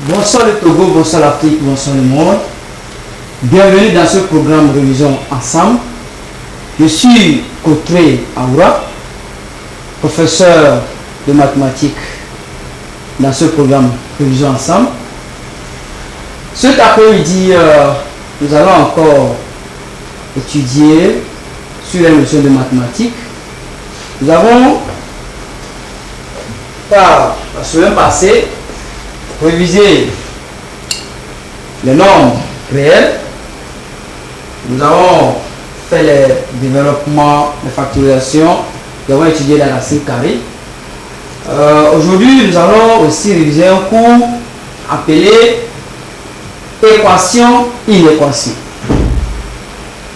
Bonsoir le Togo, bonsoir l'Afrique, bonsoir le monde. Bienvenue dans ce programme Révision Ensemble. Je suis Kotré Aoura, professeur de mathématiques dans ce programme Révision Ensemble. Cet après-midi, nous allons encore étudier sur les notions de mathématiques. Nous avons, par la semaine passée, révisé les nombres réels. Nous avons fait les développements, les factorisations. Nous avons étudié la racine carrée. Aujourd'hui, nous allons aussi réviser un cours appelé équation-inéquation.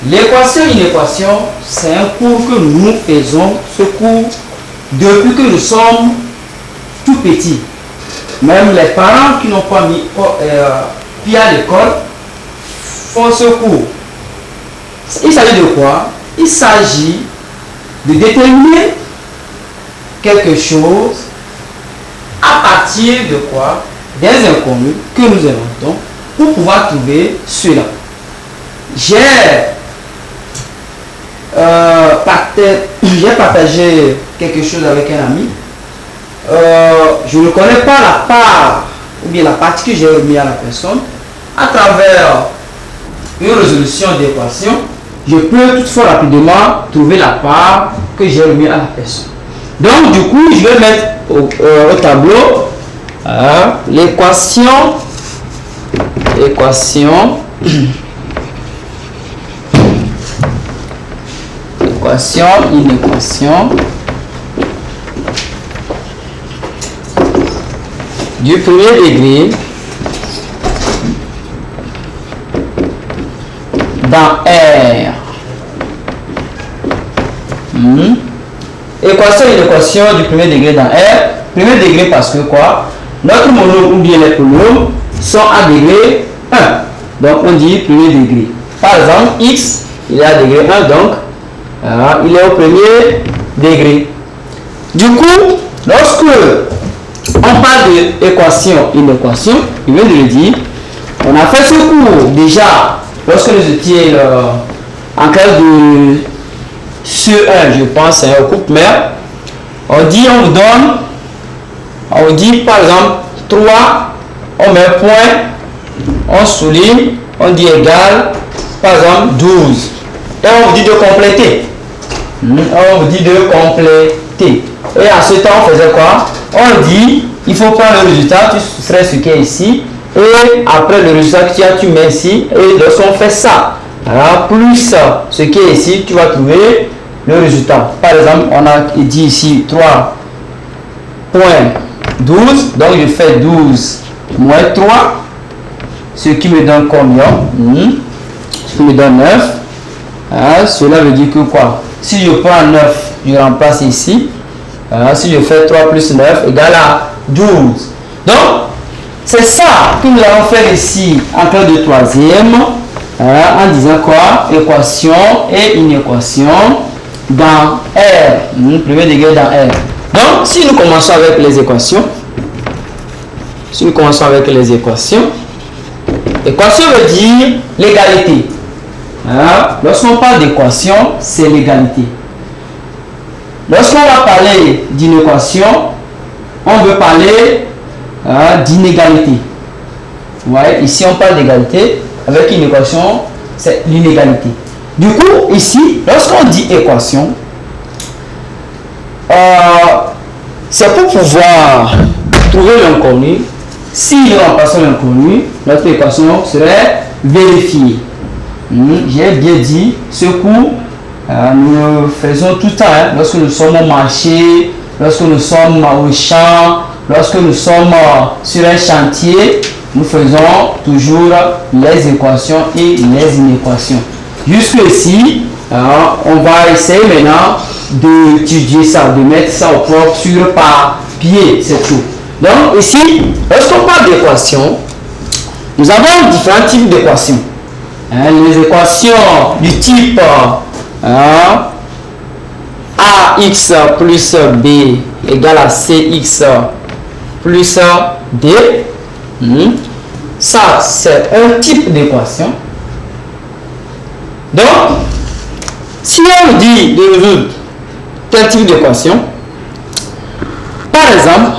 L'équation-inéquation, c'est un cours que nous faisons, ce cours, depuis que nous sommes tout petits. Même les parents qui n'ont pas mis pied à l'école font ce cours. Il s'agit de quoi? Il s'agit de déterminer quelque chose à partir de quoi? Des inconnus que nous inventons pour pouvoir trouver cela. J'ai partagé quelque chose avec un ami. Je ne connais pas la part ou bien la partie que j'ai remis à la personne. À travers une résolution d'équation, je peux toutefois rapidement trouver la part que j'ai remis à la personne. Donc du coup, je vais mettre au tableau l'équation inéquation du premier degré dans R. Équation du premier degré dans R. Premier degré parce que quoi? Notre monome ou bien les polynômes sont à degré 1. Donc on dit premier degré. Par exemple, x, il est à degré 1, donc il est au premier degré. Du coup, lorsque on parle d'équation-inéquation, je viens de le dire, on a fait ce cours déjà lorsque nous étions en classe de CE1, je pense, au groupe mère. On dit par exemple 3, on met un point, on souligne, on dit égal, par exemple 12. Et on vous dit de compléter. Et à ce temps, on faisait quoi? On dit, il faut prendre le résultat, tu soustrais ce qui est ici. Et après le résultat que tu as, tu mets ici. Et lorsqu'on fait ça, plus ce qui est ici, tu vas trouver le résultat. Par exemple, on a dit ici 3.12. Donc je fais 12 moins 3. Ce qui me donne combien? Ce qui me donne 9. Cela veut dire que quoi? Si je prends 9, je remplace ici. Si je fais 3 plus 9 égale à 12. Donc, c'est ça que nous allons faire ici en classe de troisième. En disant quoi? Équation et inéquation dans R. Premier degré dans R. Donc, si nous commençons avec les équations. Équation veut dire l'égalité. Lorsqu'on parle d'équation, c'est l'égalité. Lorsqu'on va parler d'inéquation, on veut parler d'inégalité. Ouais, ici, on parle d'égalité. Avec une équation, c'est l'inégalité. Du coup, ici, lorsqu'on dit équation, c'est pour pouvoir trouver l'inconnu. Si nous remplaçons l'inconnu, notre équation serait vérifiée. J'ai bien dit, ce cours, nous le faisons tout le temps. Lorsque nous sommes au marché, lorsque nous sommes au champ, lorsque nous sommes sur un chantier, nous faisons toujours les équations et les inéquations. Jusqu'ici, on va essayer maintenant d'étudier ça, de mettre ça au propre sur papier, c'est tout. Donc ici, lorsqu'on parle d'équations, nous avons différents types d'équations. Les équations du type ax plus b égale à cx plus d. Ça, c'est un type d'équation. Donc, si on dit de résoudre tel type d'équation, par exemple,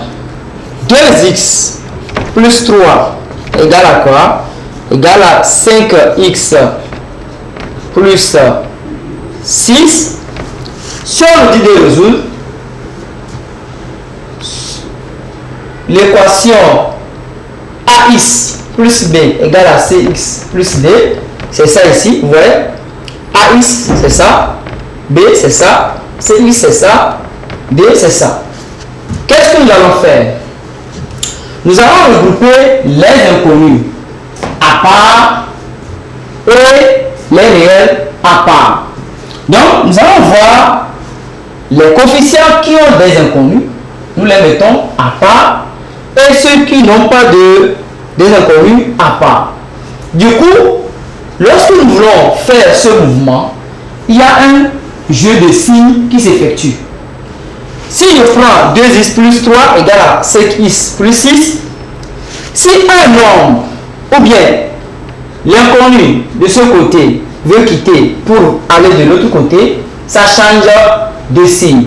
2x plus 3 égale à quoi? Égale à 5x plus 6. Si on nous dit de résoudre l'équation AX plus B égale à CX plus D, c'est ça ici, vous voyez? AX c'est ça, B c'est ça, CX c'est ça, D c'est ça. Qu'est-ce que nous allons faire? Nous allons regrouper les inconnus à part et les réels à part. Donc, nous allons voir les coefficients qui ont des inconnus, nous les mettons à part, et ceux qui n'ont pas des inconnus à part. Du coup, lorsque nous voulons faire ce mouvement, il y a un jeu de signes qui s'effectue. Si je prends 2x plus 3 égale à 5x plus 6, si un nombre ou bien l'inconnu de ce côté veut quitter pour aller de l'autre côté, ça change de signe.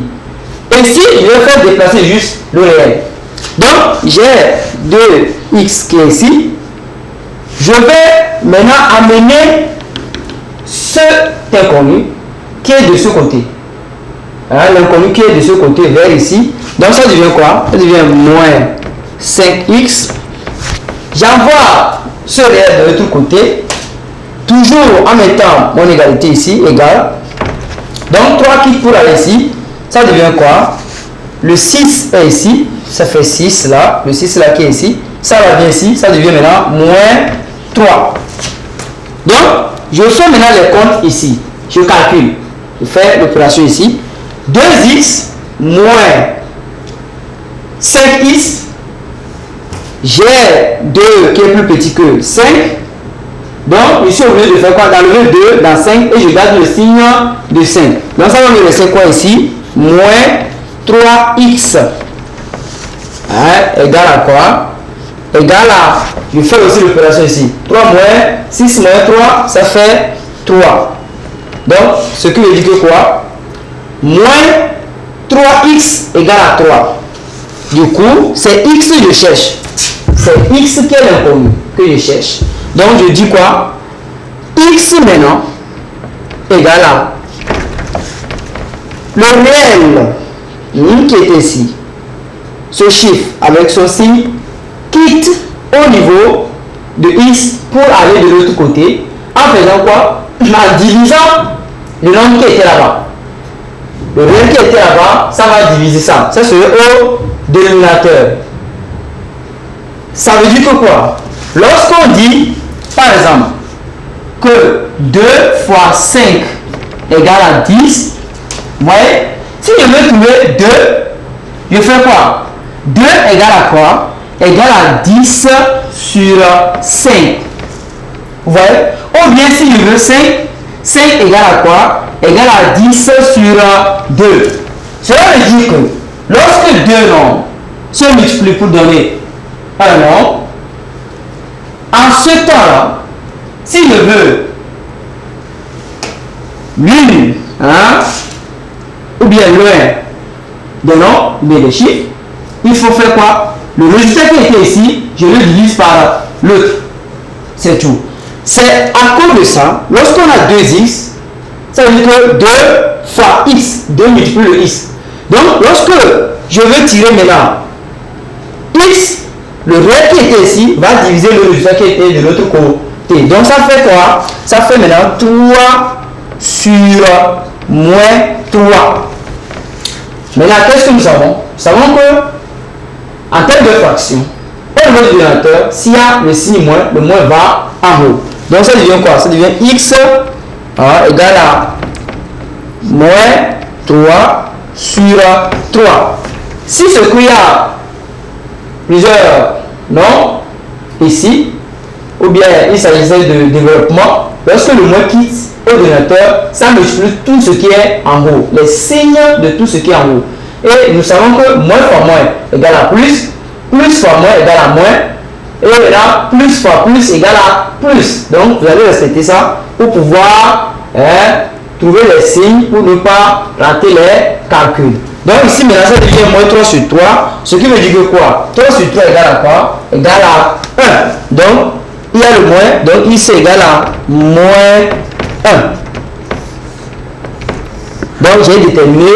Ici, je vais faire déplacer juste le réel. Donc, j'ai 2x qui est ici. Je vais maintenant amener cet inconnu qui est de ce côté. L'inconnu qui est de ce côté vers ici. Donc, ça devient quoi? Ça devient moins 5x. J'envoie ce réel de l'autre côté. Toujours en mettant mon égalité ici, égale. Donc, 3 quitte pour aller ici. Ça devient quoi? Le 6 est ici. Ça fait 6 là. Le 6 là qui est ici. Ça va bien ici. Ça devient maintenant moins 3. Donc, je fais maintenant les comptes ici. Je calcule. Je fais l'opération ici. 2x moins 5x. J'ai 2 qui est plus petit que 5. Donc, je suis obligé de faire quoi? D'enlever 2 dans 5 et je garde le signe de 5. Donc, ça va me laisser quoi ici? Moins 3x. Égale à quoi? Égale à, je fais aussi l'opération ici. 3 moins 6 moins 3, ça fait 3. Donc, ce qui veut dire que quoi? Moins 3x égale à 3. Du coup, c'est x que je cherche. C'est x qui est l'inconnu que je cherche. Donc, je dis quoi? X maintenant égale à le réel qui est ici. Ce chiffre avec son signe quitte au niveau de x pour aller de l'autre côté en faisant quoi? En divisant le nombre qui était là-bas. Le réel qui était là-bas, ça va diviser ça. Ça serait au dénominateur. Ça veut dire que quoi? Lorsqu'on dit, par exemple, que 2 fois 5 égale à 10, vous voyez, si je veux trouver 2, je fais quoi? 2 égale à quoi? Égale à 10 sur 5. Vous voyez? Ou bien si je veux 5, 5 égale à quoi? Égale à 10 sur 2. Cela veut dire que lorsque deux nombres se multiplient pour donner un nombre, en ce temps-là, si je veux l'une, ou bien loin des nombres, mais des chiffres, il faut faire quoi? Le résultat qui était ici, je le divise par l'autre. C'est tout. C'est à cause de ça, lorsqu'on a 2x, ça veut dire que 2 fois x, 2 multiplie le x. Donc, lorsque je veux tirer maintenant x, le réel qui était ici va diviser le résultat qui était de l'autre côté. Donc, ça fait quoi? Ça fait maintenant 3 sur moins 3. Maintenant, qu'est-ce que nous savons? Nous savons que, en termes de fraction, au niveau du dénominateur, s'il y a le signe moins, le moins va en haut. Donc, ça devient quoi? Ça devient x égale à moins 3 sur 3. Si ce qu'il y a plusieurs nombres ici, ou bien il s'agissait de développement, lorsque le moins quitte au dénominateur, ça multiplie tout ce qui est en haut, les signes de tout ce qui est en haut. Et nous savons que moins fois moins égale à plus, plus fois moins égale à moins, Et là, plus fois plus égale à plus. Donc, vous allez respecter ça pour pouvoir trouver les signes pour ne pas rater les calculs. Donc, ici, maintenant, ça devient moins 3 sur 3. Ce qui veut dire que quoi? 3 sur 3 égale à quoi? Égale à 1. Donc, il y a le moins. Donc, ici égale à moins 1. Donc, j'ai déterminé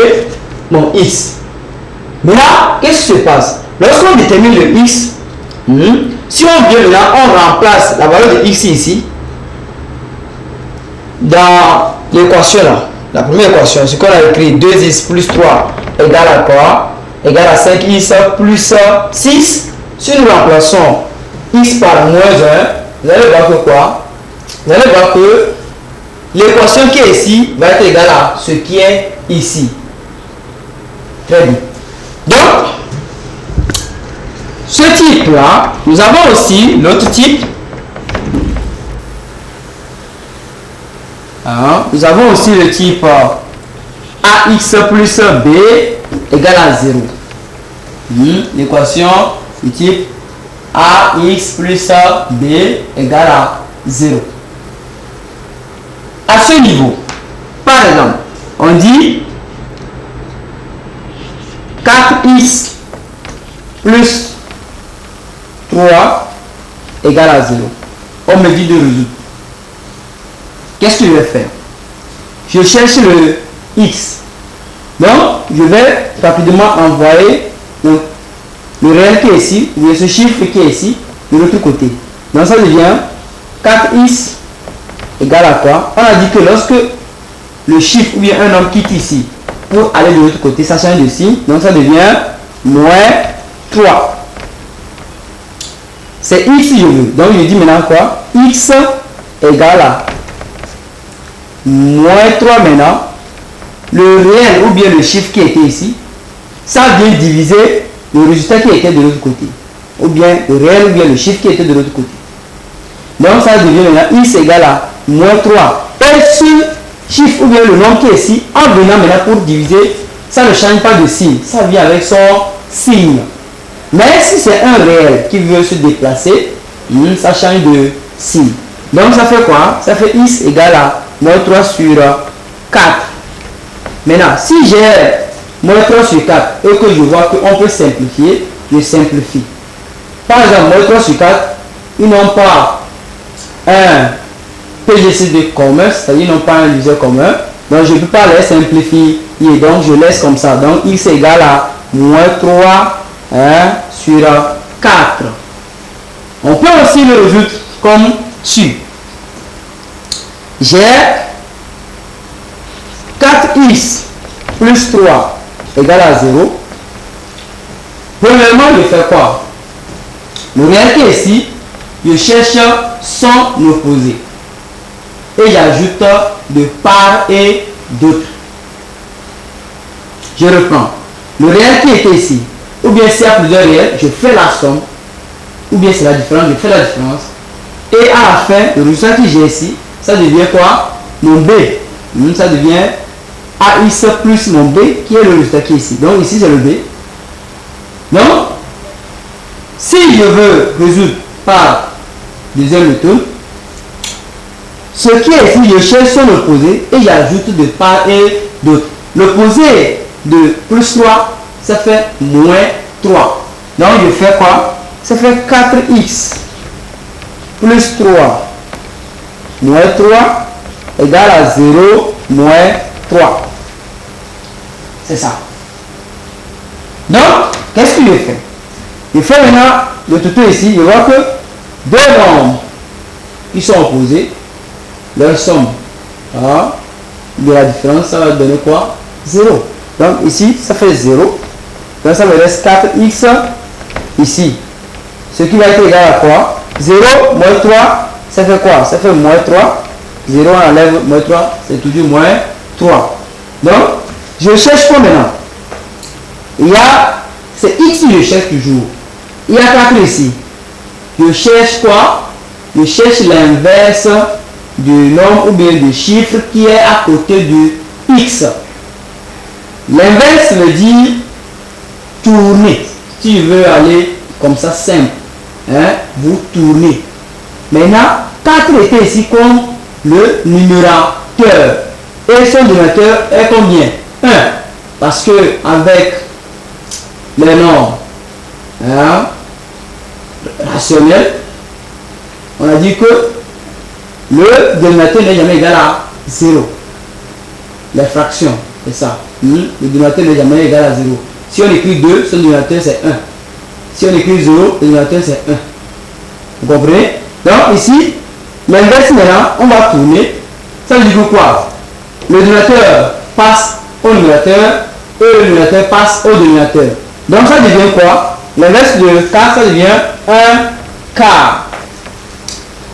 mon x. Mais là, qu'est-ce qui se passe? Lorsqu'on détermine le x, si on vient là, on remplace la valeur de x ici dans l'équation là. La première équation, ce qu'on a écrit 2x plus 3 égale à quoi? Égale à 5x plus 6. Si nous remplaçons x par moins 1, vous allez voir que quoi? Vous allez voir que l'équation qui est ici va être égale à ce qui est ici. Très bien. Donc, ce type-là, nous avons aussi l'autre type. Nous avons aussi le type ax plus b égale à 0. L'équation du type ax plus b égale à 0. À ce niveau, par exemple, on dit 4x plus 3 égale à 0. On me dit de résoudre. Qu'est-ce que je vais faire? Je cherche le x. Donc, je vais rapidement envoyer le réel qui est ici, ou ce chiffre qui est ici, de l'autre côté. Donc, ça devient 4x égale à quoi? On a dit que lorsque le chiffre ou bien un nombre quitte ici pour aller de l'autre côté, ça change de signe. Donc, ça devient moins 3. C'est x si je veux. Donc, je dis maintenant quoi? X égale à moins 3 maintenant. Le réel ou bien le chiffre qui était ici, ça vient diviser le résultat qui était de l'autre côté. Ou bien le réel ou bien le chiffre qui était de l'autre côté. Donc, ça devient maintenant x égale à moins 3. Et ce chiffre ou bien le nombre qui est ici, en venant maintenant pour diviser, ça ne change pas de signe. Ça vient avec son signe. Mais si c'est un réel qui veut se déplacer, ça change de signe. Donc, ça fait quoi? Ça fait x égale à moins 3 sur 4. Maintenant, si j'ai moins 3 sur 4 et que je vois qu'on peut simplifier, je simplifie. Par exemple, moins 3 sur 4, ils n'ont pas un PGC de commun, c'est-à-dire ils n'ont pas un diviseur commun. Donc, je ne peux pas les simplifier. Donc, je laisse comme ça. Donc, x égale à moins 3 sur 4. On peut aussi le résoudre comme suit. J'ai 4x plus 3 égale à 0. Premièrement, je fais quoi? Le réel qui est ici, je cherche son opposé. Et j'ajoute de part et d'autre. Je reprends. Le réel qui était ici, ou bien s'il y a plusieurs réels, je fais la somme. Ou bien c'est la différence, je fais la différence. Et à la fin, le résultat que j'ai ici, ça devient quoi? Mon b. Ça devient ax plus mon b qui est le résultat qui est ici. Donc ici c'est le b. Donc, si je veux résoudre par deuxième méthode, ce qui est ici, je cherche son opposé et j'ajoute de part et d'autre. L'opposé de plus 3, ça fait moins 3. Donc je fais quoi? Ça fait 4x plus 3 moins 3 égale à 0 moins 3. C'est ça. Donc, qu'est-ce que je fais? Je fais maintenant le tuto ici. Je vois que deux nombres qui sont opposés, leur somme de la différence, ça va donner quoi? 0. Donc ici, ça fait 0. Donc ça me reste 4x ici. Ce qui va être égal à quoi? 0 moins 3, ça fait quoi? Ça fait moins 3. 0, on enlève moins 3, c'est toujours moins 3. Donc, je cherche quoi maintenant? Il y a, c'est x que je cherche toujours. Il y a 4 ici. Je cherche quoi? Je cherche l'inverse du nombre ou bien du chiffre qui est à côté du x. L'inverse veut dire tourner. Si je veux aller comme ça simple. hein, vous tournez. Maintenant, 4 était ici comme le numérateur. Et son dénominateur est combien? 1. Parce que avec les nombres hein, rationnels, on a dit que le dénominateur n'est jamais égal à 0. Les fractions, c'est ça. Le dénominateur n'est jamais égal à 0. Si on écrit 2, son dénominateur c'est 1. Si on écrit 0, le dénominateur c'est 1. Vous comprenez? Donc ici, l'inverse maintenant, on va tourner. Ça veut dire quoi? Le dénominateur passe au numérateur et le numérateur passe au dénominateur. Donc ça devient quoi? L'inverse de quart, ça devient 1 quart.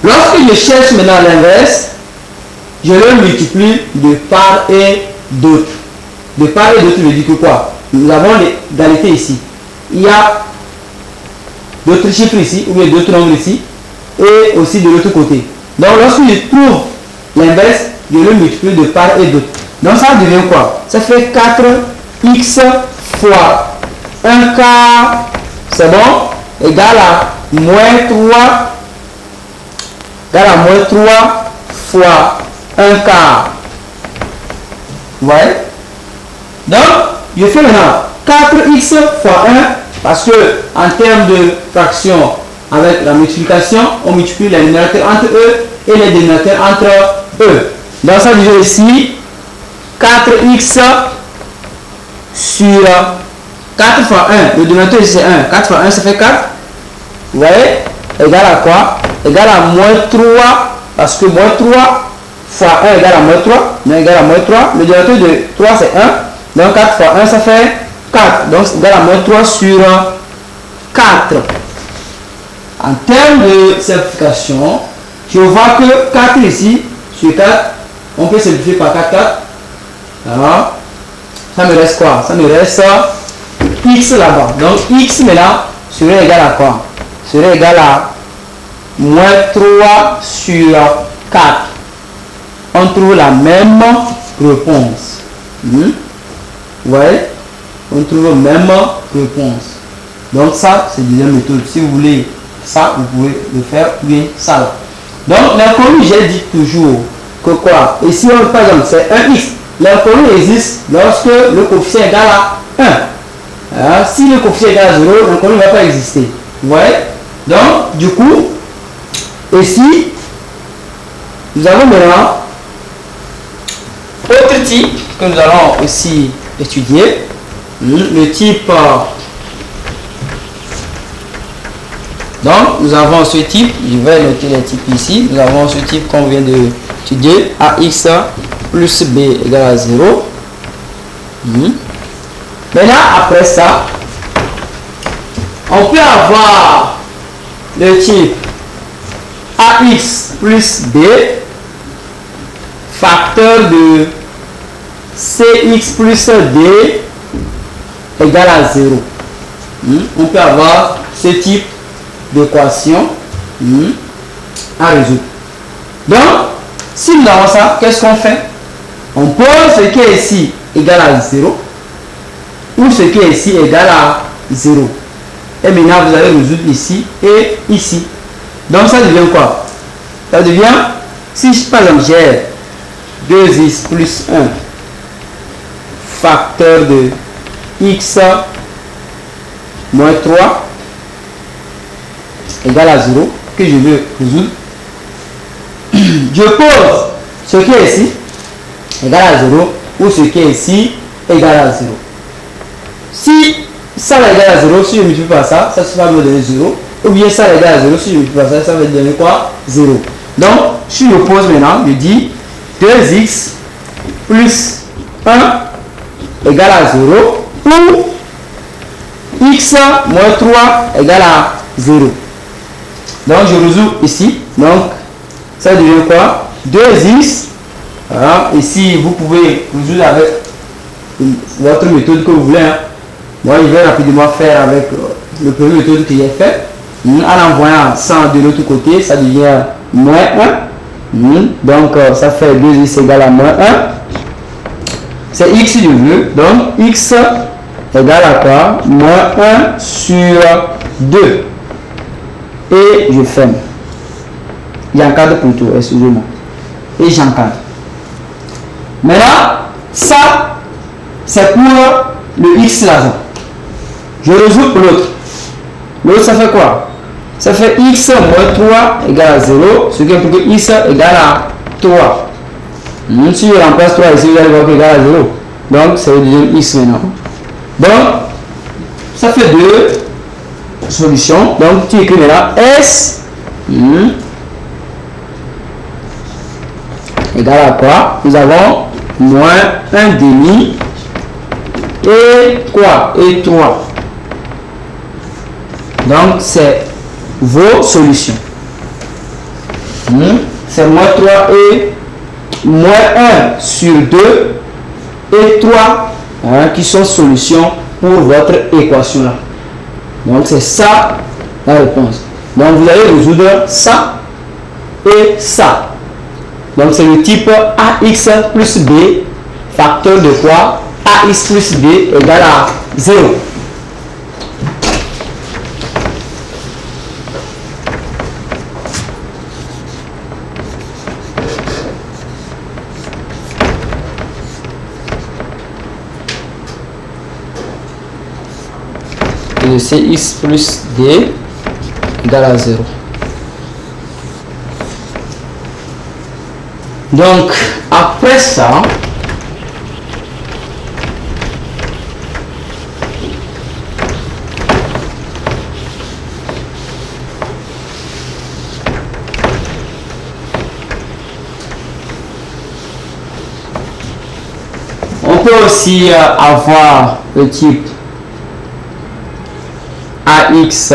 Lorsque je cherche maintenant l'inverse, je le multiplie de part et d'autre. De part et d'autre, je dis que quoi? Nous avons l'égalité ici. Il y a d'autres chiffres ici, ou bien d'autres nombres ici, et aussi de l'autre côté. Donc lorsque je trouve l'inverse, je le multiplie de part et d'autre. Donc ça devient quoi? Ça fait 4x fois 1 quart, c'est bon, égal à moins 3, égal à moins 3 fois 1 quart. Vous voyez? Donc, je fais maintenant 4x fois 1, parce que en termes de fraction, avec la multiplication, on multiplie les numérateurs entre eux et les dénominateurs entre eux. Donc ça devient ici 4x sur 4 fois 1. Le dénominateur c'est 1. 4 fois 1 ça fait 4. Vous voyez? Égal à quoi? Égal à moins 3. Parce que moins 3 fois 1 égale à moins 3. Donc égal à moins 3. Le dénominateur de 3 c'est 1. Donc 4 fois 1 ça fait 4. Donc c'est égal à moins 3 sur 4. En termes de simplification, je vois que 4 ici sur 4, on peut simplifier par 4, 4. Alors, ça me reste quoi? Ça me reste x là-bas. Donc x maintenant serait égal à quoi? Serait égal à moins 3 sur 4. On trouve la même réponse. Vous voyez? On trouve la même réponse. Donc ça, c'est la deuxième méthode. Si vous voulez ça, vous pouvez le faire bien ça là. Donc l'inconnu, j'ai dit toujours que quoi? Ici, par exemple, c'est 1x. L'inconnu existe lorsque le coefficient est égal à 1. Si le coefficient est égal à 0, l'inconnu ne va pas exister. Vous voyez? Donc, du coup, ici, nous avons maintenant autre type que nous allons aussi étudier. Le type... Donc, nous avons ce type, je vais noter les types ici. Nous avons ce type qu'on vient d'étudier, ax plus b égale à 0. Maintenant, après ça, on peut avoir le type ax plus b, facteur de cx plus d égale à 0. On peut avoir ce type d'équation à résoudre. Donc, si nous avons ça, qu'est-ce qu'on fait? On pose ce qui est ici égal à 0 ou ce qui est ici égal à 0. Et maintenant, vous allez résoudre ici et ici. Donc, ça devient quoi? Ça devient, si par exemple j'ai 2x plus 1 facteur de x moins 3 égale à 0 que je veux résoudre. Je pose ce qui est ici égal à 0 ou ce qui est ici égal à 0. Si ça est égal à 0, si je multiplie par ça, ça va me donner 0. Ou bien ça est égal à 0, si je multiplie par ça, ça va me donner quoi? 0. Donc, si je pose maintenant, je dis 2x plus 1 égale à 0 ou x moins 3 égale à 0. Donc, je résous ici. Donc, ça devient quoi? 2x. Voilà. Ici, vous pouvez résoudre avec votre méthode que vous voulez. Moi, je vais rapidement faire avec le premier méthode que j'ai fait. En envoyant ça de l'autre côté, ça devient moins 1. Donc, ça fait 2x égale à moins 1. C'est x je veux. Donc, x égale à quoi? Moins 1 sur 2. et je ferme. J'encadre plutôt, excusez-moi. Et j'encadre. Maintenant, ça, c'est pour le x là. Je résout pour l'autre. L'autre, ça fait quoi? Ça fait x moins 3 égale à 0, ce qui est pour que x égale à 3. Si je remplace 3 ici, vous allez voir qu'il est égal à 0. Donc, c'est le deuxième x maintenant. Donc, ça fait deux solutions. Donc, tu écris maintenant S égale à quoi? Nous avons moins 1 demi et quoi? Et 3. Donc, c'est vos solutions. C'est moins 3 et moins 1 sur 2 et 3 qui sont solutions pour votre équation là. Donc, c'est ça la réponse. Donc, vous allez résoudre ça et ça. Donc, c'est le type AX plus B, facteur de quoi? AX plus B égale à 0. Et c'est X plus D égale à 0. Donc, après ça, on peut aussi avoir le type AX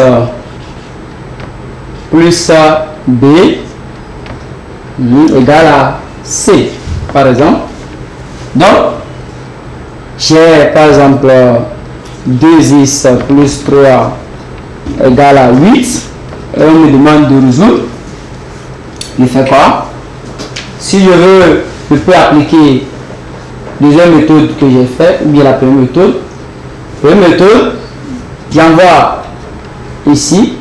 plus B égale à C, par exemple. Donc, j'ai par exemple 2x plus 3 égale à 8. Et on me demande de résoudre. Je fais quoi? Si je veux, je peux appliquer la deuxième méthode que j'ai faite, ou bien la première méthode. Première méthode, j'envoie ici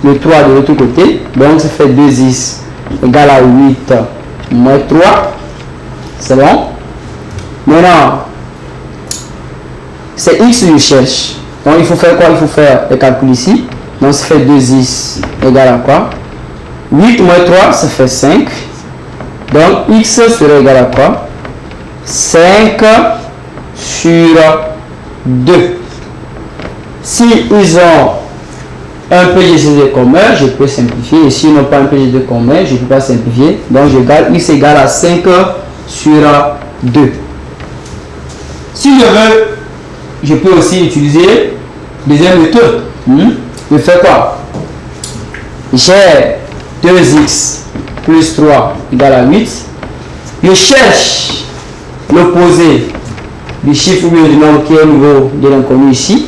le 3 de l'autre côté. Donc, ça fait 2x égale à 8 moins 3. C'est bon? Maintenant, c'est x que je cherche. Donc, il faut faire quoi? Il faut faire le calcul ici. Donc, ça fait 2x égale à quoi? 8 moins 3, ça fait 5. Donc, x serait égal à quoi? 5 sur 2. Si ils ont un PGCD commun, je peux simplifier. Et s'ils n'ont pas un PGCD commun, je ne peux pas simplifier. Donc, je garde x égale à 5 sur 2. Si je veux, je peux aussi utiliser deuxième méthode. Je fais quoi? J'ai 2x plus 3 égale à 8. Je cherche l'opposé du chiffre ou du nombre qui est au niveau de l'inconnu ici.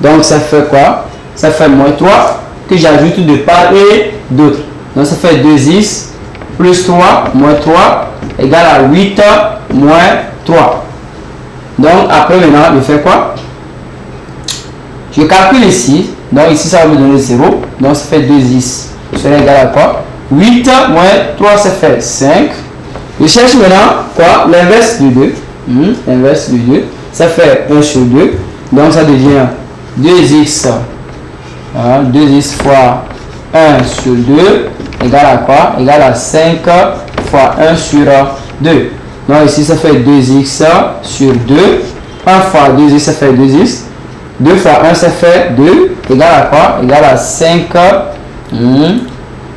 Donc, ça fait quoi? Ça fait moins 3 que j'ajoute de part et d'autre. Donc, ça fait 2x plus 3 moins 3 égale à 8 moins 3. Donc, après maintenant, je fais quoi? Je calcule ici. Donc, ici, ça va me donner 0. Donc, ça fait 2x. Cela égale à quoi? 8 moins 3, ça fait 5. Je cherche maintenant quoi? L'inverse de 2. L'inverse de 2. Ça fait 1 sur 2. Donc, ça devient 2x. 2x fois 1 sur 2 égale à quoi? Égale à 5 fois 1 sur 2. Donc, ici, ça fait 2x sur 2. 1 fois 2x, ça fait 2x. 2 fois 1, ça fait 2. Égale à quoi? Égale à 5.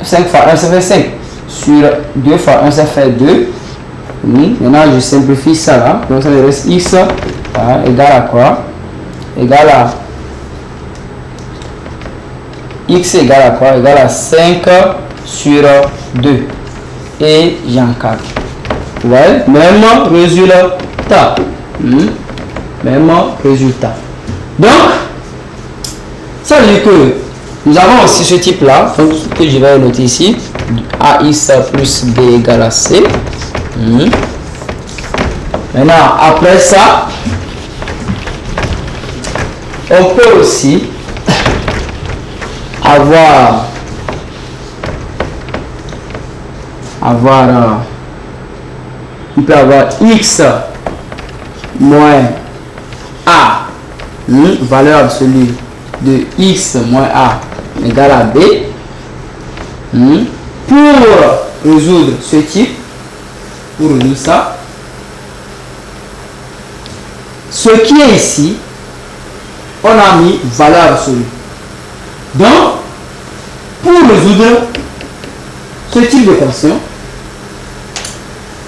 5 fois 1, ça fait 5. Sur 2 fois 1, ça fait 2. Maintenant, je simplifie ça là. Donc, ça me reste x égale à quoi? Égale à x égale à quoi? Égale à 5 sur 2. Et j'encadre. Vous voyez? Même résultat. Même résultat. Donc, ça veut dire que nous avons aussi ce type là, donc que je vais noter ici, AX plus B égale à C. Maintenant, après ça, on peut aussi avoir avoir x moins a, valeur absolue de x moins a égale à b. Pour résoudre ce type, pour résoudre ça, ce qui est ici, on a mis valeur absolue. Donc, pour résoudre ce type d'équation,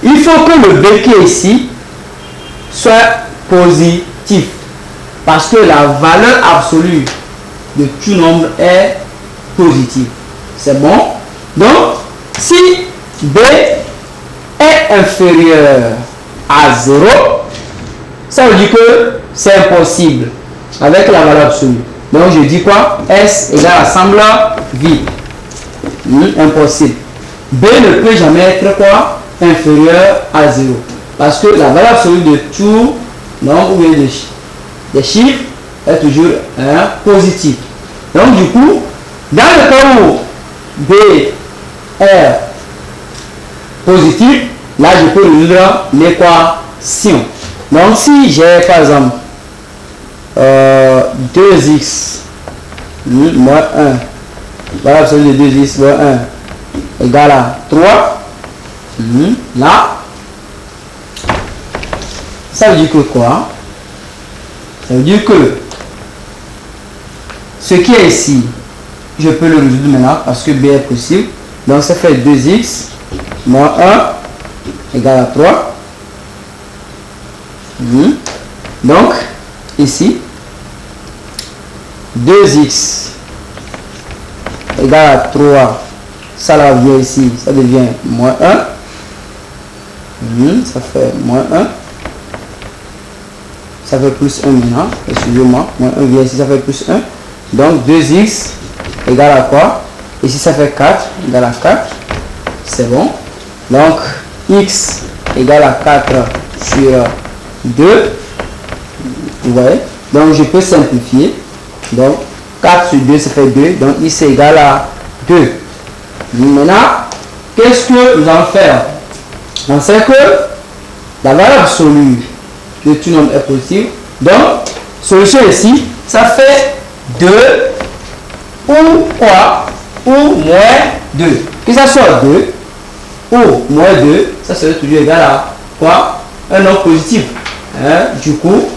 il faut que le b qui est ici soit positif. Parce que la valeur absolue de tout nombre est positive. C'est bon? Donc, si b est inférieur à 0, ça veut dire que c'est impossible avec la valeur absolue. Donc, je dis quoi? S égale ensemble vide. Impossible. B ne peut jamais être quoi? Inférieur à 0. Parce que la valeur absolue de tout nombre ou bien des chiffres est toujours positif. Donc, du coup, dans le cas où B est positif, là, je peux résoudre l'équation. Donc, si j'ai par exemple 2x moins 1, valeur absolue de 2x moins 1 égale à 3, là, ça veut dire que quoi? Ça veut dire que ce qui est ici, je peux le résoudre maintenant parce que b est possible. Donc, ça fait 2x moins 1 égale à 3. Donc, ici, 2x égale à 3. Ça là vient ici, ça devient moins 1. Ça fait moins 1. Ça fait plus 1 maintenant. Excusez-moi. Moins 1 vient ici, ça fait plus 1. Donc 2x égale à quoi? Ici ça fait 4 égale à 4. C'est bon. Donc x égale à 4 sur 2. Vous voyez? Donc je peux simplifier. Donc 4 sur 2 ça fait 2. Donc x égale à 2. Maintenant, qu'est-ce que nous allons faire? On sait que la valeur absolue de tout nombre est positive. Donc, solution ici, ça fait 2 ou quoi? Ou moins 2. Que ça soit 2 ou moins 2, ça serait toujours égal à quoi? Un nombre positif. Du coup,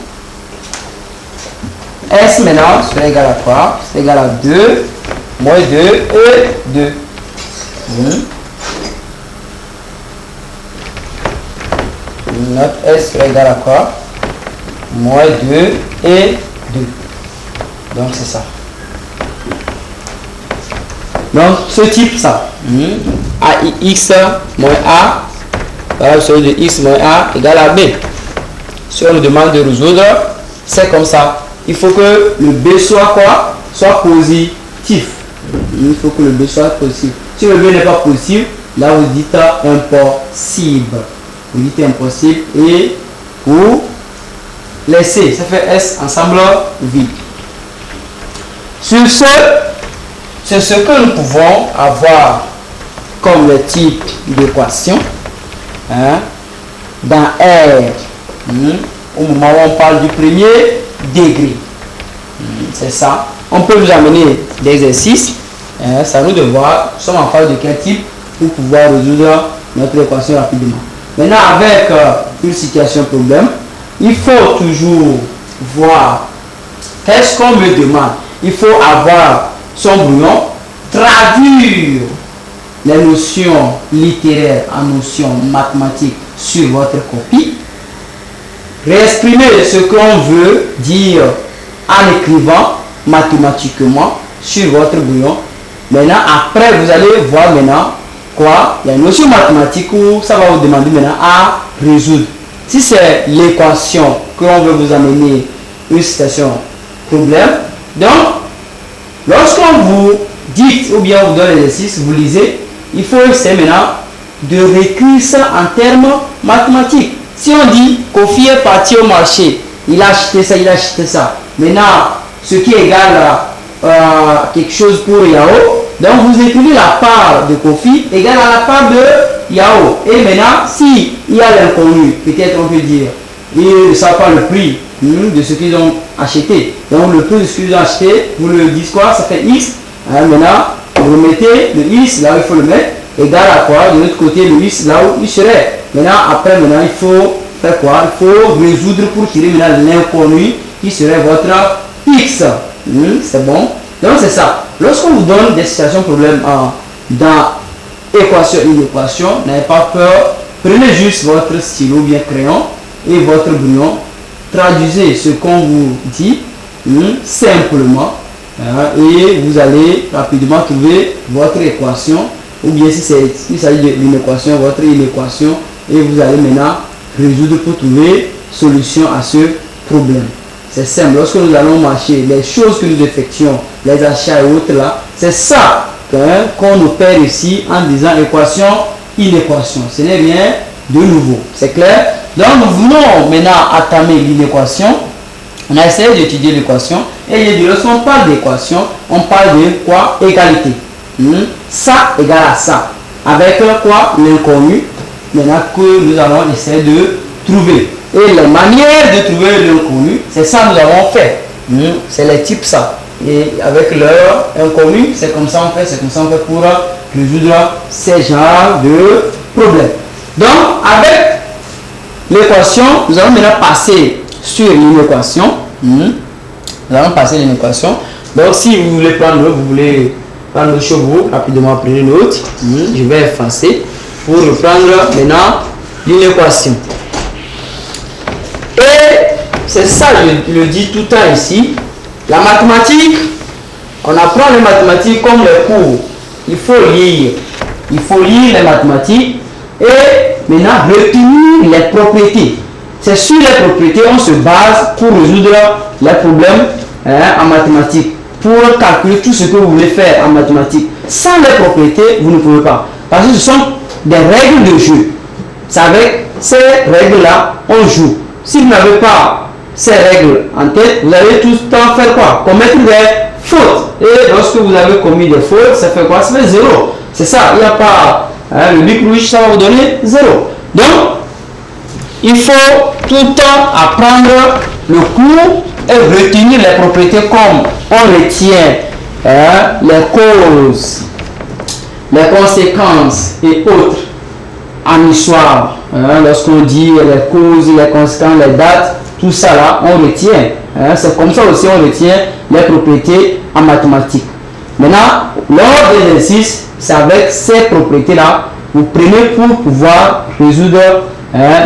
S maintenant serait égal à quoi? C'est égal à 2, moins 2 et 2. Notre S serait égal à quoi? Moins 2 et 2. Donc c'est ça. Donc ce type ça. AX moins A, valeur absolue de X moins A égale à B. Si on nous demande de résoudre, c'est comme ça. Il faut que le B soit quoi? Soit positif. Il faut que le B soit positif. Si le B n'est pas positif, là vous dites impossible. Vous dites impossible et vous laissez. Ça fait S ensemble vide. Sur ce, c'est ce que nous pouvons avoir comme le type d'équation dans R. Au moment où on parle du premier degré. C'est ça. On peut vous amener des exercices. C'est à nous de voir, nous sommes en phase de quel type pour pouvoir résoudre notre équation rapidement. Maintenant, avec une situation problème, il faut toujours voir qu'est-ce qu'on me demande. Il faut avoir son brouillon, traduire les notions littéraires en notions mathématiques sur votre copie, réexprimer ce qu'on veut dire en écrivant mathématiquement sur votre brouillon. Maintenant, après, vous allez voir maintenant quoi? Les notions mathématiques où ça va vous demander maintenant à résoudre. Si c'est l'équation que l'on veut vous amener une situation problème, donc lorsqu'on vous dit ou bien vous donne l'exercice, vous lisez, il faut essayer maintenant de réécrire ça en termes mathématiques. Si on dit Kofi est parti au marché, il a acheté ça, il a acheté ça. Maintenant, ce qui est égal à quelque chose pour Yao, donc vous écrivez la part de Kofi égale à la part de Yao. Et maintenant, si il y a l'inconnu, peut-être on peut dire, ils ne savent pas le prix de ce qu'ils ont acheté. Donc le prix de ce qu'ils ont acheté, vous le dites quoi? Ça fait X. Maintenant, vous mettez le X là où il faut le mettre, égal à quoi? De l'autre côté, le X là où il serait. Maintenant, il faut faire quoi? Il faut résoudre pour tirer maintenant l'inconnu qui serait votre X. C'est bon? Donc c'est ça. Lorsqu'on vous donne des situations problèmes dans équation et inéquation, n'ayez pas peur. Prenez juste votre stylo bien crayon et votre brouillon. Traduisez ce qu'on vous dit simplement et vous allez rapidement trouver votre équation, ou bien si il s'agit d'une équation, votre inéquation, et vous allez maintenant résoudre pour trouver solution à ce problème. C'est simple. Lorsque nous allons marcher, les choses que nous effectuons, les achats et autres là, c'est ça qu'on opère ici en disant équation, inéquation. Ce n'est rien de nouveau. C'est clair? Donc nous venons maintenant entamer l'inéquation. On a essayé d'étudier l'équation. Et il dit, lorsqu'on parle d'équation, on parle de quoi? Égalité. Ça égale à ça. Avec quoi? L'inconnu. Maintenant que nous allons essayer de trouver. Et la manière de trouver l'inconnu, c'est ça que nous avons fait. C'est les types ça. Et avec leur inconnu, c'est comme ça on fait, pour résoudre ces genres de problèmes. Donc, avec l'équation, nous allons maintenant passer sur l'inéquation. Nous allons passer l'inéquation. Donc, si vous voulez prendre le chevaux, rapidement prenez note. Je vais effacer pour reprendre maintenant l'inéquation. Et c'est ça, je le dis tout le temps ici. La mathématique, on apprend les mathématiques comme les cours. Il faut lire les mathématiques et maintenant retenir les propriétés. C'est sur les propriétés on se base pour résoudre les problèmes en mathématiques. Pour calculer tout ce que vous voulez faire en mathématiques. Sans les propriétés, vous ne pouvez pas. Parce que ce sont des règles de jeu. C'est avec ces règles-là, on joue. Si vous n'avez pas ces règles en tête, vous allez tout le temps faire quoi? Commettre des fautes. Et lorsque vous avez commis des fautes, ça fait quoi? Ça fait 0. C'est ça, il n'y a pas le bic rouge, ça va vous donner 0. Donc, il faut tout le temps apprendre le cours et retenir les propriétés comme on retient les causes, les conséquences et autres en histoire. Lorsqu'on dit les causes, les conséquences, les dates, tout ça là, on retient. C'est comme ça aussi on retient les propriétés en mathématiques. Maintenant, lors de l'exercice, c'est avec ces propriétés là, vous prenez pour pouvoir résoudre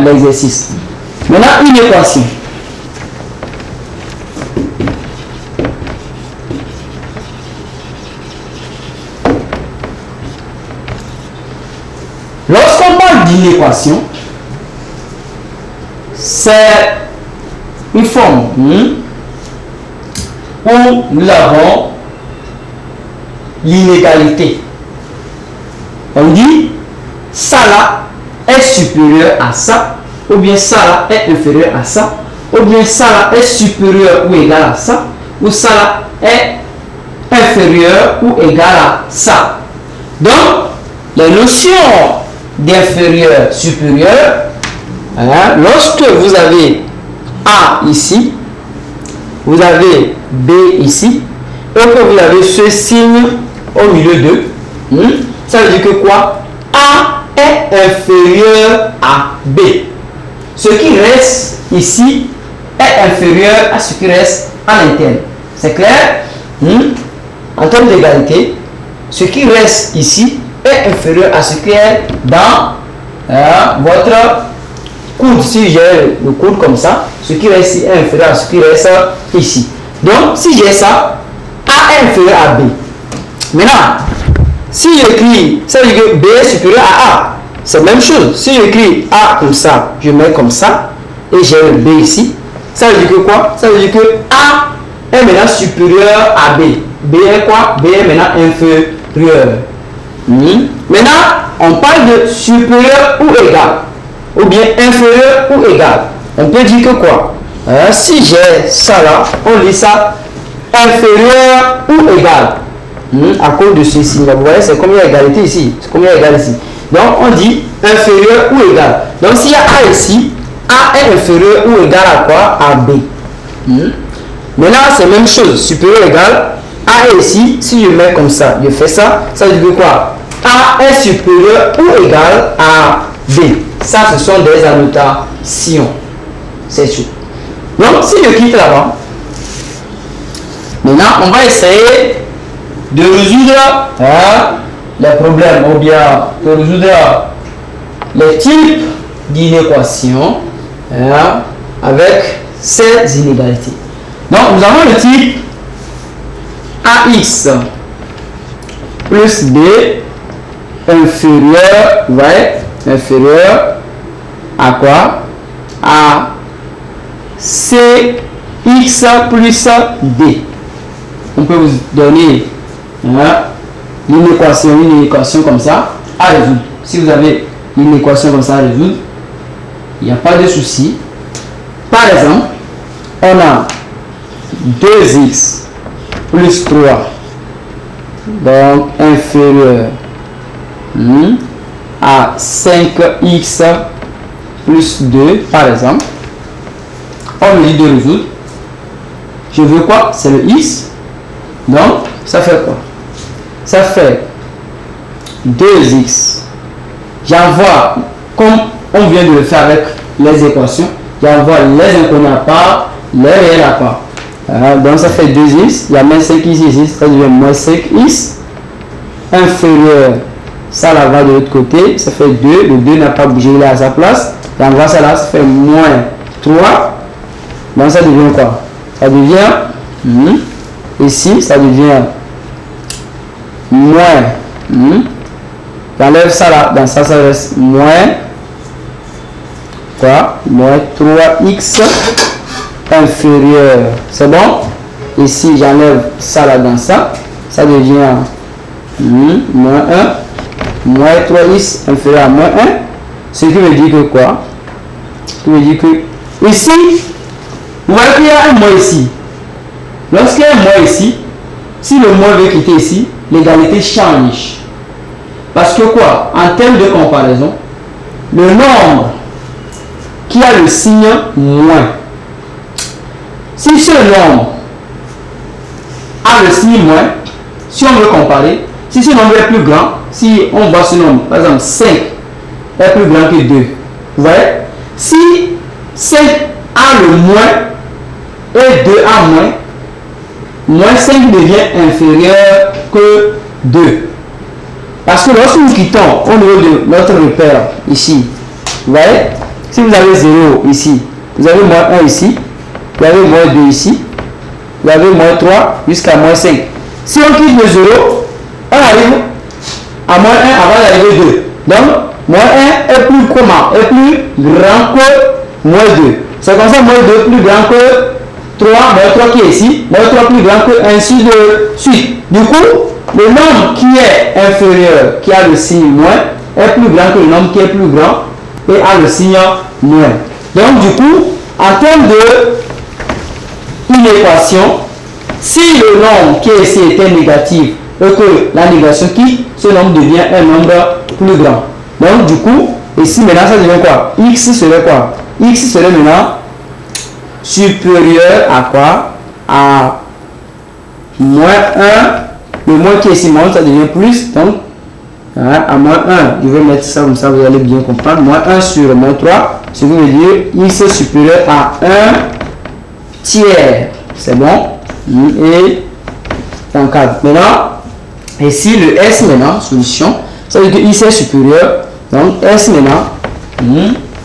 l'exercice. Maintenant, une équation. Lorsqu'on parle d'une équation, c'est une forme où nous avons l'inégalité. On dit ça là est supérieur à ça, ou bien ça là est inférieur à ça, ou bien ça là est supérieur ou égal à ça, ou ça là est inférieur ou égal à ça. Donc, les notions d'inférieur, supérieur, lorsque vous avez A ici, vous avez B ici, et que vous avez ce signe au milieu d'eux, ça veut dire que quoi? A est inférieur à B. Ce qui reste ici est inférieur à ce qui reste à l'interne. C'est clair? En termes d'égalité, ce qui reste ici est inférieur à ce qui est dans votre coude. Si j'ai le coude comme ça, ce qui reste ici est inférieur à ce qui reste ici. Donc, si j'ai ça, A est inférieur à B. Maintenant, si j'écris, ça veut dire que B est supérieur à A. C'est la même chose. Si j'écris A comme ça, je mets comme ça, et j'ai le B ici, ça veut dire que quoi? Ça veut dire que A est maintenant supérieur à B. B est quoi? B est maintenant inférieur. Maintenant, on parle de supérieur ou égal, ou bien inférieur ou égal. On peut dire que quoi? Si j'ai ça là, on lit ça inférieur ou égal. À cause de ceci, vous voyez, c'est combien égalité ici? C'est combien égal ici? Donc, on dit inférieur ou égal. Donc, s'il y a A ici, A est inférieur ou égal à quoi? À B. Maintenant, c'est la même chose. Supérieur ou égal. A est ici. Si je mets comme ça, je fais ça, ça veut dire quoi? A est supérieur ou égal à B. Ça, ce sont des annotations. C'est tout. Donc, si je quitte là-bas, maintenant, on va essayer de résoudre les problèmes ou bien de résoudre les types d'inéquations avec ces inégalités. Donc, nous avons le type AX plus B inférieur, inférieur à quoi? À CX plus D. On peut vous donner une équation comme ça à résoudre. Si vous avez une équation comme ça à résoudre, il n'y a pas de souci. Par exemple, on a 2x plus 3, donc inférieur à 5x plus 2, par exemple. On me dit de résoudre. Je veux quoi? C'est le x. Donc, ça fait quoi? Ça fait 2x. J'envoie, comme on vient de le faire avec les équations, j'envoie les inconnus à part, les réels à part. Donc, ça fait 2x. Il y a moins 5x ici, ça devient moins 5x. Inférieur, ça là va de l'autre côté, ça fait 2. Le 2 n'a pas bougé, il est à sa place. J'envoie ça là, ça fait moins 3. Donc, ça devient quoi? Ça devient ici, ça devient moins. J'enlève ça là, dans ça, ça reste moins quoi? Moins 3x inférieur. C'est bon? Ici, j'enlève ça là dans ça, ça devient moins 1. Moins 3x inférieur à moins 1. Ce qui veut dire que quoi? Ce qui veut dire que ici, vous voyez qu'il y a un moins ici. Lorsqu'il y a un moins ici, si le moins veut quitter ici, l'égalité change. Parce que quoi? En termes de comparaison, le nombre qui a le signe moins, si ce nombre a le signe moins, si on veut comparer, si ce nombre est plus grand, si on voit ce nombre, par exemple 5 est plus grand que 2, vous voyez? Si 5 a le moins et 2 a moins, moins 5 devient inférieur que 2. Parce que lorsque nous quittons au niveau de notre repère ici, vous voyez, si vous avez 0 ici, vous avez moins 1 ici, vous avez moins 2 ici, vous avez moins 3 jusqu'à moins 5. Si on quitte le 0, on arrive à moins 1 avant d'arriver 2. Donc, moins 1 est plus comment? Est plus grand que moins 2. C'est comme ça, moins 2 plus grand que 3, moins 3 qui est ici, moins 3 plus grand que ainsi de suite. Du coup, le nombre qui est inférieur, qui a le signe moins, est plus grand que le nombre qui est plus grand et a le signe moins. Donc, du coup, en termes de une équation, si le nombre qui est ici était négatif et que la négation quitte, ce nombre devient un nombre plus grand. Donc, du coup, ici maintenant, ça devient quoi? X serait quoi? X serait maintenant supérieur à quoi? À moins 1. Le moins qui est ici monte, ça devient plus. Donc, à moins 1, je vais mettre ça comme ça, vous allez bien comprendre. Moins 1 sur moins 3, ce qui veut dire x est supérieur à 1 tiers. C'est bon? Et on cadre. Maintenant, ici, le S maintenant, solution, ça veut dire que x est supérieur. Donc, S maintenant,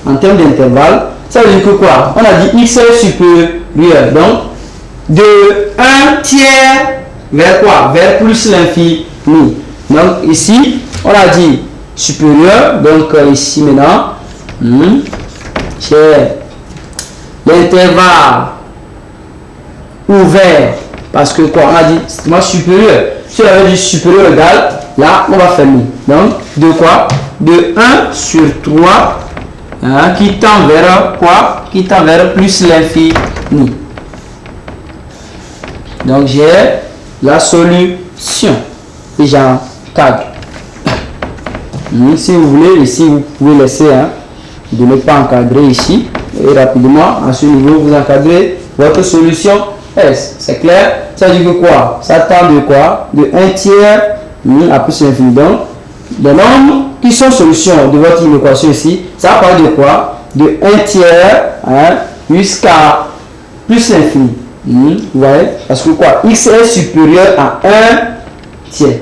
en termes d'intervalle, ça veut dire que quoi? On a dit x est supérieur. Donc, de 1 tiers vers quoi? Vers plus l'infini. Donc, ici, on a dit supérieur. Donc, ici maintenant, j'ai l'intervalle ouvert. Parce que quoi? On a dit moi supérieur. Si on avait dit supérieur égal, là, on va fermer. Donc, de quoi? De 1 sur 3 qui tend vers quoi? Qui tend vers plus l'infini. Donc, j'ai la solution. Et j'en cadre. Si vous voulez, ici, vous pouvez laisser de ne pas encadrer ici. Et rapidement, à ce niveau, vous encadrez votre solution S. C'est clair? Ça dit que quoi? Ça tend de quoi? De 1 tiers à plus l'infini. Donc, les nombres qui sont solutions de votre équation ici, ça parle de quoi? De 1 tiers jusqu'à plus l'infini. Vous voyez? Parce que quoi? X est supérieur à 1 tiers.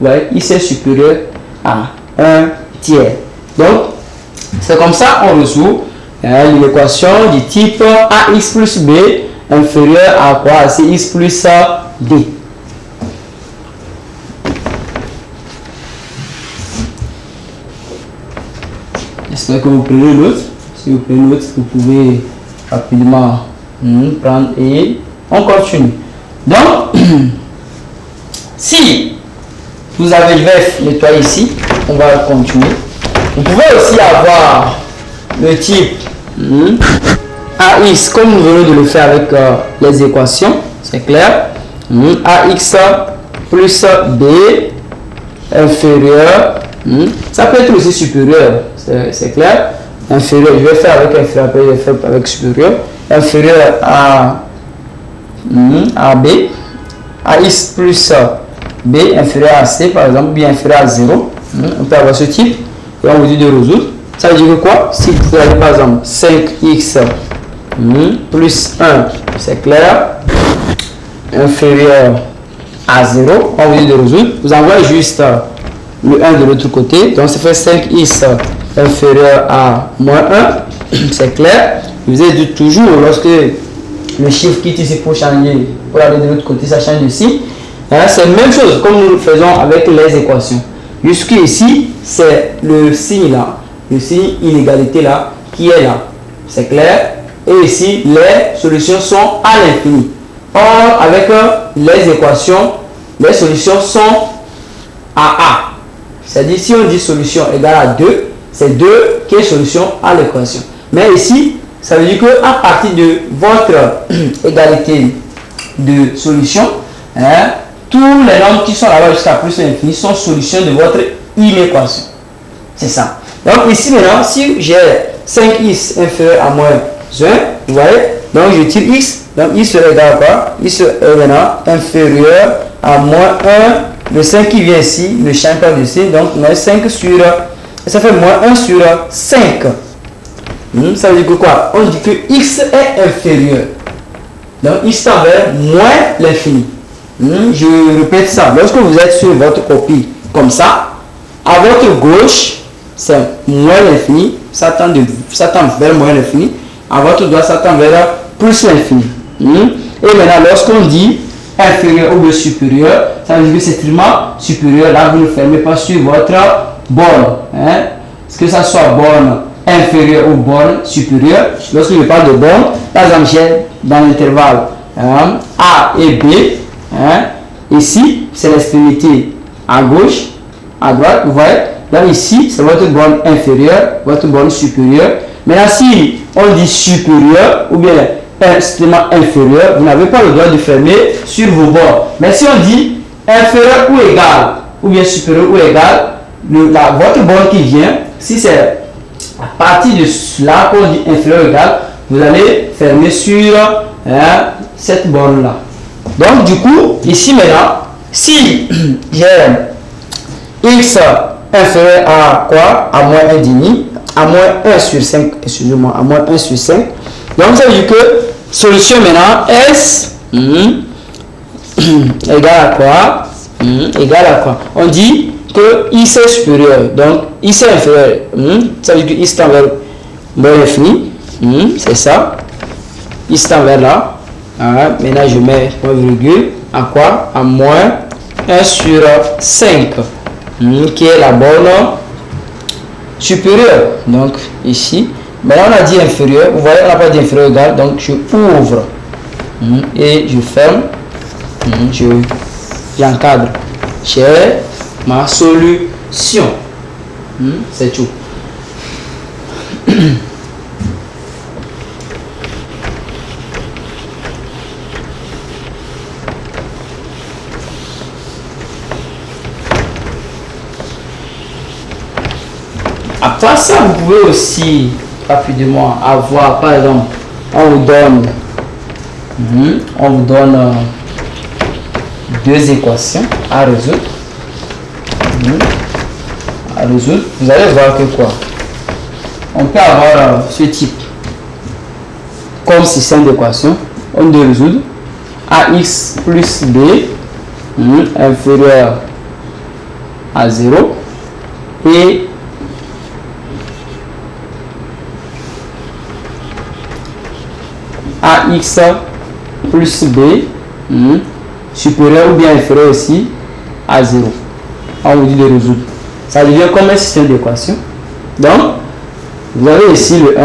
Vous voyez? X est supérieur à 1 tiers. Donc, c'est comme ça on résout l'équation du type AX plus B inférieur à quoi? À CX plus D. J'espère que vous prenez note. Si vous prenez note, vous pouvez rapidement prendre et on continue. Donc, si vous avez, je vais nettoyer ici, on va continuer. Vous pouvez aussi avoir le type AX comme nous venons de le faire avec les équations, c'est clair. AX plus B inférieur, ça peut être aussi supérieur, c'est clair. Inférieur, je vais faire avec inférieur, après je vais faire avec supérieur. Inférieur à B, AX plus B inférieur à C par exemple, bien inférieur à 0. On peut avoir ce type et on vous dit de résoudre. Ça veut dire que quoi? Si vous avez par exemple 5x plus 1, c'est clair, inférieur à 0, on vous dit de résoudre. Vous envoyez juste le 1 de l'autre côté, donc ça fait 5x inférieur à moins 1, c'est clair. Vous avez dit toujours, lorsque le chiffre quitte ici pour changer, pour aller de l'autre côté, ça change ici. C'est la même chose comme nous le faisons avec les équations. Jusqu'ici, c'est le signe là, le signe inégalité là, qui est là. C'est clair? Et ici, les solutions sont à l'infini. Or, avec les équations, les solutions sont à A. C'est-à-dire, si on dit solution égale à 2, c'est 2 qui est solution à l'équation. Mais ici, ça veut dire qu'à partir de votre égalité de solution, tous les nombres qui sont là-bas jusqu'à plus l'infini sont solutions de votre inéquation. C'est ça. Donc ici maintenant, si j'ai 5x inférieur à moins 1, vous voyez, donc je tire x, donc x sera égal à quoi? X sera maintenant inférieur à moins 1, le 5 qui vient ici, ne change pas de signe, donc moins 5 sur, ça fait moins 1 sur 5. Ça veut dire que quoi? On dit que x est inférieur. Donc x tend vers moins l'infini. Je répète ça. Lorsque vous êtes sur votre copie comme ça, à votre gauche, c'est moins l'infini, ça tend vers moins l'infini. À votre droite, ça tend vers plus l'infini. Et maintenant, lorsqu'on dit inférieur ou supérieur, ça veut dire que c'est strictement supérieur. Là, vous ne fermez pas sur votre borne. Que ça soit borne inférieure ou borne supérieure. Lorsque je parle de borne, par exemple, j'ai dans l'intervalle A et B. Ici, c'est l'extrémité à gauche, à droite, vous voyez. Là, ici, c'est votre borne inférieure, votre borne supérieure. Maintenant, si on dit supérieur ou bien extrêmement inférieur, vous n'avez pas le droit de fermer sur vos bords. Mais si on dit inférieur ou égal, ou bien supérieur ou égal, votre borne qui vient, si c'est à partir de là qu'on dit inférieur ou égal, vous allez fermer sur cette borne-là. Donc, du coup, ici maintenant, si j'ai x inférieur à quoi? À moins 1 demi, à moins 1 sur 5, excusez-moi, à moins 1 sur 5. Donc, ça veut dire que solution maintenant, S égale à quoi? Égale à quoi? On dit que x est supérieur, donc x est inférieur, ça veut dire que x tend vers moins l'infini, c'est ça, x tend vers là. Maintenant, je mets point virgule à quoi? À moins 1 sur 5, qui est la borne supérieure. Donc, ici, maintenant on a dit inférieur, vous voyez, on n'a pas dit inférieur égal, donc je ouvre et je ferme, j'encadre. J'ai ma solution. C'est tout. À part ça, vous pouvez aussi rapidement avoir, par exemple, on vous donne deux équations à résoudre. Vous allez voir que quoi? On peut avoir ce type comme système d'équation. On doit résoudre ax plus b inférieur à 0 et ax plus b supérieur ou bien inférieur aussi à 0. On vous dit de résoudre. Ça devient comme un système d'équation. Donc, vous avez ici le 1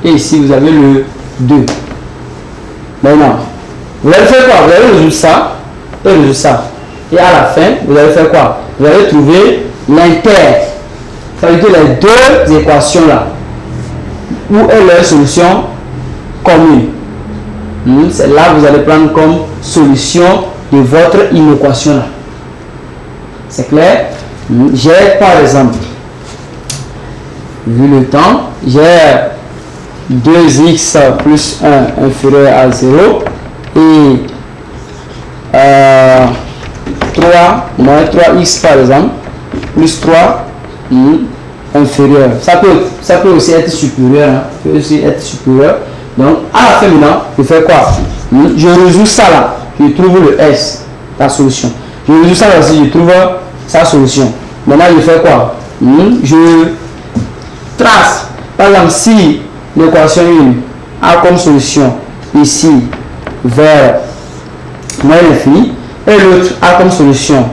et ici vous avez le 2. Maintenant, vous allez faire quoi? Vous allez résoudre ça et résoudre ça. Et à la fin, vous allez faire quoi? Vous allez trouver l'inter. Ça veut dire les deux équations là. Où est leur solution commune? C'est là que vous allez prendre comme solution de votre inéquation là. C'est clair? J'ai par exemple, vu le temps, j'ai 2x plus 1 inférieur à 0 et 3x par exemple plus 3 inférieur. Ça peut aussi être supérieur. Donc à la fin maintenant, je fais quoi? Je résous ça là, je trouve le S, la solution. Je résous ça là aussi, je trouve sa solution. Maintenant je fais quoi? Je trace, par exemple, si l'équation 1 a comme solution ici vers moins l'infini et l'autre a comme solution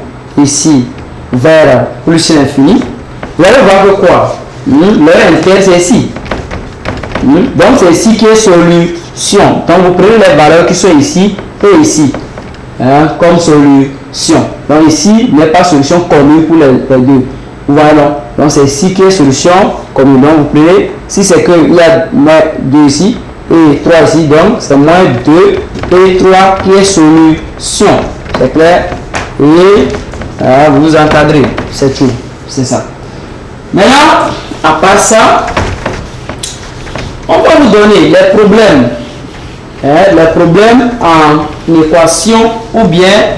ici vers plus l'infini, vous allez voir que quoi? Leur inter c'est ici. Donc c'est ici qui est solution. Donc vous prenez les valeurs qui sont ici et ici comme solution. Donc ici n'est pas solution commune pour les deux. Voilà. Donc c'est ici qui est solution commune. Donc vous prenez, si c'est qu'il y a moins 2 ici et 3 ici, donc c'est moins 2 et 3 qui est solution. C'est clair? Et vous encadrez. C'est tout. C'est ça. Maintenant, à part ça, on va vous donner les problèmes. Les problèmes en équation ou bien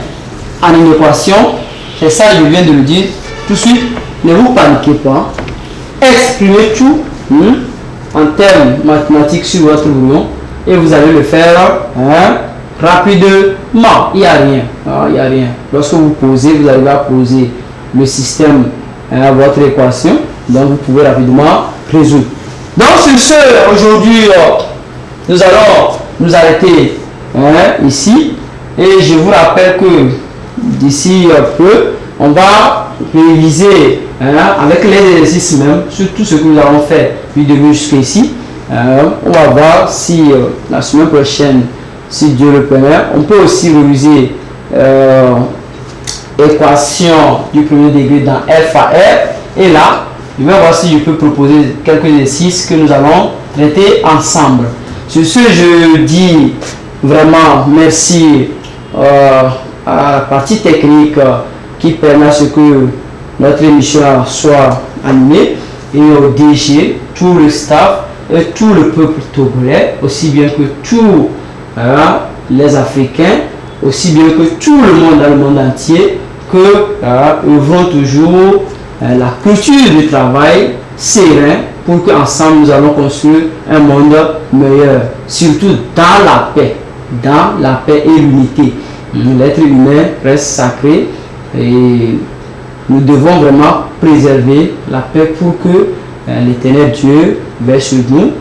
en inéquation. C'est ça, je viens de le dire tout de suite. Ne vous paniquez pas. Exprimez tout en termes mathématiques sur votre brouillon et vous allez le faire rapidement. Il n'y a rien. Il n'y a rien. Lorsque vous posez, vous arrivez à poser le système à votre équation. Donc vous pouvez rapidement résoudre. Donc sur ce, aujourd'hui, nous allons nous arrêter ici. Et je vous rappelle que d'ici peu, on va réviser avec les exercices même sur tout ce que nous avons fait du début jusqu'ici. On va voir si la semaine prochaine, si Dieu le permet, on peut aussi réviser équation du premier degré dans FAR. Et là, je vais voir si je peux proposer quelques exercices que nous allons traiter ensemble. Sur ce, je dis vraiment merci à la partie technique qui permet à ce que notre émission soit animée et au DG, tout le staff et tout le peuple togolais, aussi bien que tous les Africains, aussi bien que tout le monde dans le monde entier, que œuvrons toujours la culture du travail serein pour qu'ensemble nous allons construire un monde meilleur, surtout dans la paix et l'unité. L'être humain reste sacré et nous devons vraiment préserver la paix pour que l'éternel Dieu veille sur nous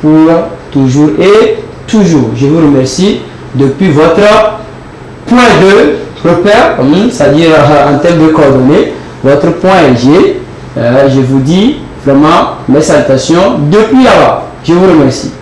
pour toujours et toujours. Je vous remercie depuis votre point de repère, c'est-à-dire en termes de coordonnées, votre point G. Je vous dis vraiment mes salutations depuis là-bas. Je vous remercie.